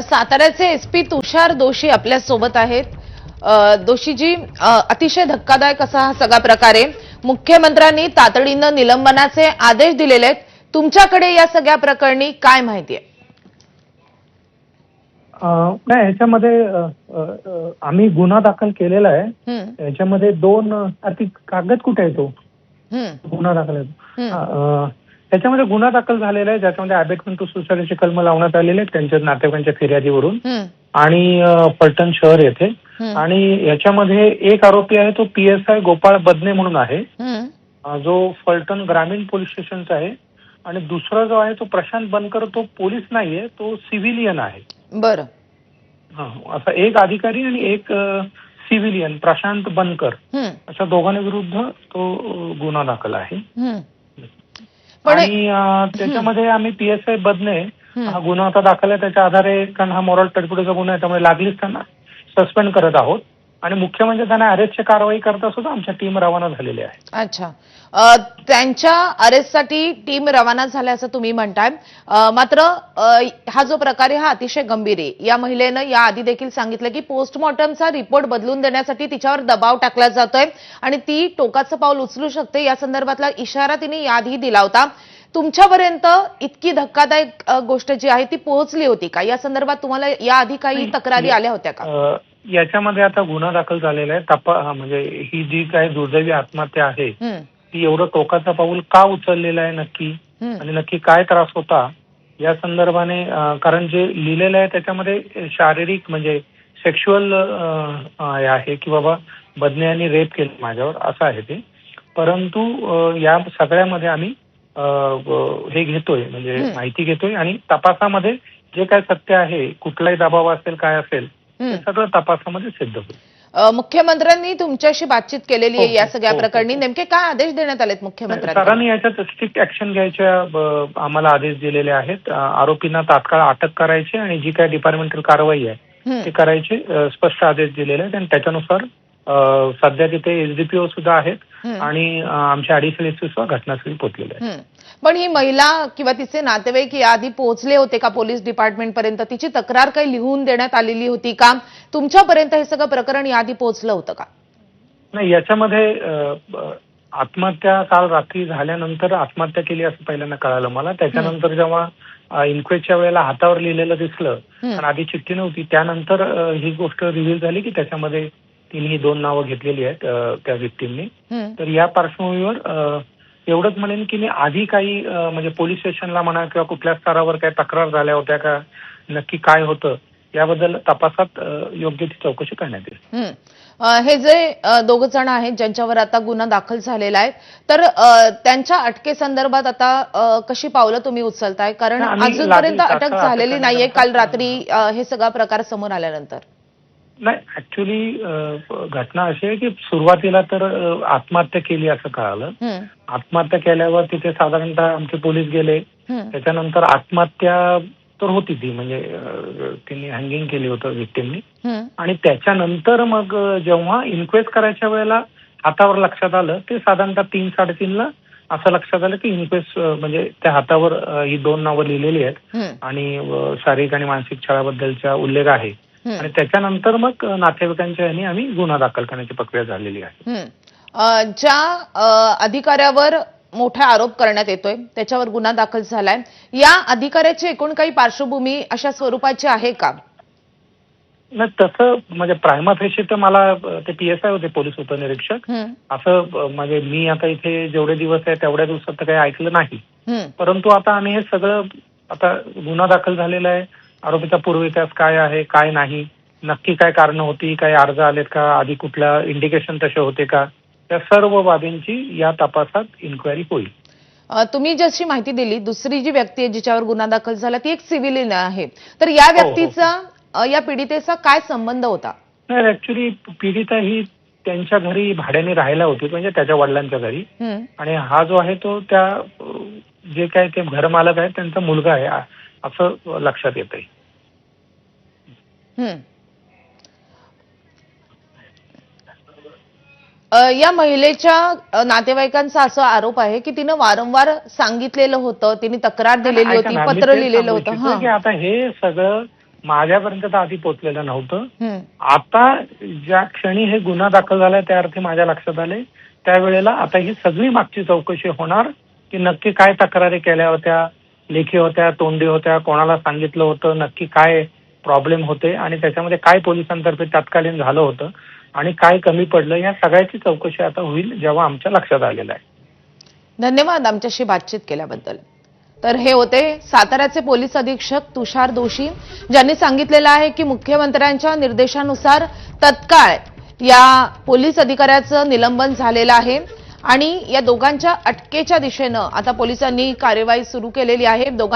साताऱ्याचे एसपी तुषार दोशी आपल्या सोबत आहेत। दोशीजी, अतिशय धक्कादायक असा हा सगळा प्रकार आहे। मुख्यमंत्र्यांनी तातडीनं निलंबनाचे आदेश दिलेले आहेत। तुमच्याकडे या सगळ्या प्रकरणी काय माहिती आहे? नाही, याच्यामध्ये आम्ही गुन्हा दाखल केलेला आहे। याच्यामध्ये दोन कागद कुठे आहे तो गुन्हा दाखल आहे त्याच्यामध्ये गुन्हा दाखल झालेला आहे, ज्याच्यामध्ये अबेटमेंट टू सुसाईडची कलम लावण्यात आलेले आहेत त्यांच्या नातेवाईकांच्या फिर्यादीवरून आणि फलटण शहर येथे। आणि याच्यामध्ये एक आरोपी आहे तो PSI गोपाळ बदने म्हणून आहे, जो फलटण ग्रामीण पोलीस स्टेशनचा आहे। आणि दुसरा जो आहे तो प्रशांत बनकर, तो पोलीस नाहीये, तो सिव्हिलियन आहे। बरं, असा एक अधिकारी आणि एक सिव्हिलियन प्रशांत बनकर, अशा दोघांविरुद्ध तो गुन्हा दाखल आहे। आणि त्याच्यामध्ये आम्ही PSI बदने हा गुन्हा आता दाखल आहे, त्याच्या आधारे, कारण हा मॉरल तडफडीचा गुन्हा आहे त्यामुळे लागलीच त्यांना सस्पेंड करत आहोत। आणि मुख्य म्हणजे त्यांना अरेस्टची कारवाई करता सुद्धा आमच्या टीम रवाना झालेली आहे। अच्छा, त्यांच्या अरेस्टसाठी टीम रवाना झाल्या असं तुम्ही म्हणताय। मात्र हा जो प्रकार आहे हा अतिशय गंभीर आहे। या महिलेनं याआधी देखील सांगितलं की पोस्टमॉर्टमचा रिपोर्ट बदलून देण्यासाठी तिच्यावर दबाव टाकला जातोय आणि ती टोकाचं पाऊल उचलू शकते या संदर्भातला इशारा तिने याआधी दिला होता। तुमच्यापर्यंत इतकी धक्कादायक गोष्ट जी आहे ती पोहोचली होती का? या संदर्भात तुम्हाला याआधी काही तक्रारी आल्या होत्या का? याच्यामध्ये आता गुन्हा दाखल झालेला आहे। म्हणजे ही जी काही दुर्दैवी आत्महत्या आहे ती एवढं टोकाचा पाऊल का उचललेला आहे नक्की, आणि नक्की काय त्रास होता या संदर्भाने, कारण जे लिहिलेलं आहे त्याच्यामध्ये शारीरिक म्हणजे सेक्शुअल आहे की बाबा बदने यांनी रेप केलं माझ्यावर, असं आहे ते। परंतु या सगळ्यामध्ये आम्ही हे घेतोय, म्हणजे माहिती घेतोय आणि तपासामध्ये जे काय सत्य आहे, कुठलाही दबाव असेल काय असेल ते सगळं तपासामध्ये सिद्ध होईल। मुख्यमंत्र्यांनी तुमच्याशी बातचीत केलेली आहे या सगळ्या प्रकरणी, नेमके काय आदेश देण्यात आलेत मुख्यमंत्र्यांनी? सरांनी याच्यात स्ट्रिक्ट ऍक्शन घ्यायच्या आम्हाला आदेश दिलेले आहेत। आरोपींना तात्काळ अटक करायची आणि जी काही डिपार्टमेंटल कारवाई आहे ती करायची स्पष्ट आदेश दिलेले आहेत। आणि त्याच्यानुसार सध्या तिथे SDPO सुद्धा आहेत आणि आमचे ऍडिशनल SP सुद्धा घटनास्थळी पोहोचलेले आहेत। पण ही महिला किंवा तिचे नातेवाईक याआधी पोहोचले होते का पोलीस डिपार्टमेंट पर्यंत? तिची तक्रार काही लिहून देण्यात आलेली होती का? तुमच्यापर्यंत हे सगळं प्रकरण याआधी पोहोचलं होतं का? नाही, याच्यामध्ये आत्महत्या काल रात्री झाल्यानंतर आत्महत्या केली असं पहिल्यांदा कळालं मला। त्याच्यानंतर जेव्हा इन्क्वायरीच्या वेळेला हातावर लिहिलेलं दिसलं, पण आधी चिठ्ठी नव्हती, त्यानंतर ही गोष्ट रिव्हील झाली की त्याच्यामध्ये तिन्ही दोन नावं घेतलेली आहेत त्या व्यक्तींनी। तर या पार्श्वभूमीवर एवढंच म्हणेन की मी आधी काही म्हणजे पोलीस स्टेशनला म्हणा किंवा कुठल्या स्तरावर काही तक्रार झाल्या होत्या का, नक्की काय होतं याबद्दल तपासात योग्य ती चौकशी करण्यात येईल। हे जे दोघ जण आहेत ज्यांच्यावर आता गुन्हा दाखल झालेला आहे, तर त्यांच्या अटकेसंदर्भात आता कशी पावलं तुम्ही उचलताय? कारण अजूनपर्यंत अटक झालेली नाहीये काल रात्री हे सगळा प्रकार समोर आल्यानंतर। नाही, ऍक्च्युली घटना अशी आहे की सुरुवातीला तर आत्महत्या केली असं कळालं। आत्महत्या केल्यावर तिथे साधारणतः आमचे पोलीस गेले, त्याच्यानंतर आत्महत्या तर होती ती, म्हणजे तिने हँगिंग केली होतं विक्टिमनी। आणि त्याच्यानंतर मग जेव्हा इन्क्वेस्ट करायच्या वेळेला हातावर लक्षात आलं, ते साधारणतः 3-3:30ला असं लक्षात आलं की इन्क्वेस्ट म्हणजे त्या हातावर ही दोन नावं लिहिलेली आहेत आणि शारीरिक आणि मानसिक छळाबद्दलचा उल्लेख आहे। आणि त्याच्यानंतर मग नातेवाईकांच्या यांनी आम्ही गुन्हा दाखल करण्याची प्रक्रिया झालेली आहे। ज्या अधिकाऱ्यावर मोठा आरोप करण्यात येतोय त्याच्यावर गुन्हा दाखल झालाय, या अधिकाऱ्याची एकूण काही पार्श्वभूमी अशा स्वरूपाची आहे का? नाही, तसं म्हणजे प्रायमा फेशी तर मला ते PSI होते, पोलीस उपनिरीक्षक, असं म्हणजे मी आता इथे जेवढे दिवस आहे तेवढ्या दिवसात तर काही ऐकलं नाही। परंतु आता आम्ही हे सगळं, आता गुन्हा दाखल झालेला आहे, आरोपीचा पूर्व काय आहे काय नाही, नक्की काय कारण होती, काही अर्ज आलेत का, आधी कुठल्या इंडिकेशन तसे होते का, या सर्व बाबींची या तपासात इन्क्वायरी होईल। तुम्ही जशी माहिती दिली, दुसरी जी व्यक्ती आहे जिच्यावर गुन्हा दाखल झाला ती एक सिव्हिलियन आहे, तर या व्यक्तीचा या पीडितेचा काय संबंध होता? नाही, ऍक्च्युली पीडिता ही त्यांच्या घरी भाड्याने राहायला होती, म्हणजे त्याच्या वडिलांच्या घरी। आणि हा जो आहे तो त्या जे काय ते घरमालक आहे त्यांचा मुलगा आहे असं लक्षात येत आहे। या महिलेच्या नातेवाईकांचा असा आरोप आहे की तिने वारंवार सांगितलेलं होतं, तिने तक्रार दिलेली होती, पत्र लिहिलेलं होतं। आता हे सगळं माझ्यापर्यंत तर आधी पोहोचलेलं नव्हतं. हं. आता ज्या क्षणी हे गुन्हा दाखल झालाय त्या अर्थी माझ्या लक्षात आले, त्यावेळेला आता ही सगळी मागची चौकशी होणार की नक्की काय तक्रारी केल्या होत्या, लेखी होत्या, तोंडी होत्या, कोणाला सांगितलं होतं, नक्की काय प्रॉब्लेम होते आणि त्याच्यामध्ये काय पोलिसांतर्फे तत्कालीन झालं होतं आणि काय कमी पडलं, या सगळ्याची चौकशी आता होईल जेव्हा आमच्या लक्षात आलेलं आहे. धन्यवाद आमच्याशी बातचीत केल्याबद्दल. तर हे होते साताऱ्याचे पोलीस अधीक्षक तुषार दोशी, ज्यांनी सांगितलेलं आहे की मुख्यमंत्र्यांच्या निर्देशानुसार तत्काळ या पोलीस अधिकाऱ्याचं निलंबन झालेलं आहे आणि या दोघांच्या अटकेच्या दिशेनं आता पोलिसांनी कार्यवाही सुरू केलेली आहे. दोघांना